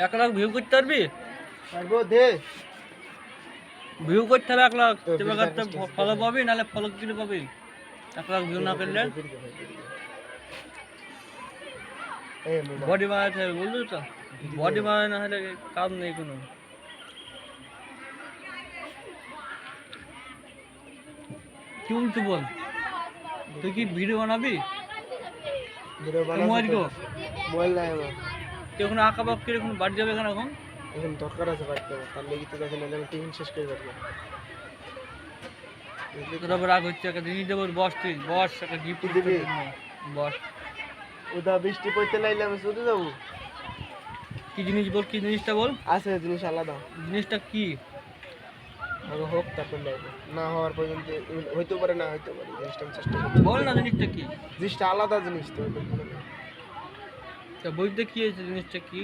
1 lakh view করতে পারবি? পারবো দে। ভিউ করতে হবে 1 লাখ, তো তবে করতে ফলো পাবি, নাহলে ফলো কিনে পাবি? 1 লাখ ভিউ না করলে বডি বানাতে হবে, বুঝলি তো? বডি বানানো না হলে কাজ নেই কোনো। কি বলছি বল, তুই কি ভিডিও বানাবি? ভিডিও মোবাইল বানাবো। গো, মোবাইল নাই আমার। তুই এখন আঁকা বাক করে এখন বাড়ি যাবে কেন এখন? এখন দরকার আছে বাড়তে, তার লেগে তো দেখেন আমি টিফিন শেষ করে পারবো। তোর আবার রাগ হচ্ছে, একটা জিনিস দেবো, বস তুই বস, একটা গিফট দিবি? বস। ওদা বৃষ্টি পড়তে লাইলে আমি চলে যাবো। কি জিনিস বল, কি জিনিসটা বল, আছে জিনিস আলাদা। জিনিসটা কি? আগে হোক তারপর লাইবো, না হওয়ার পর্যন্ত হইতে পারে, না হইতে পারে, জিনিসটা আমি চেষ্টা করছি। বল না জিনিসটা কি? জিনিসটা আলাদা জিনিস তো। তা বইতে কি হয়েছে, জিনিসটা কি?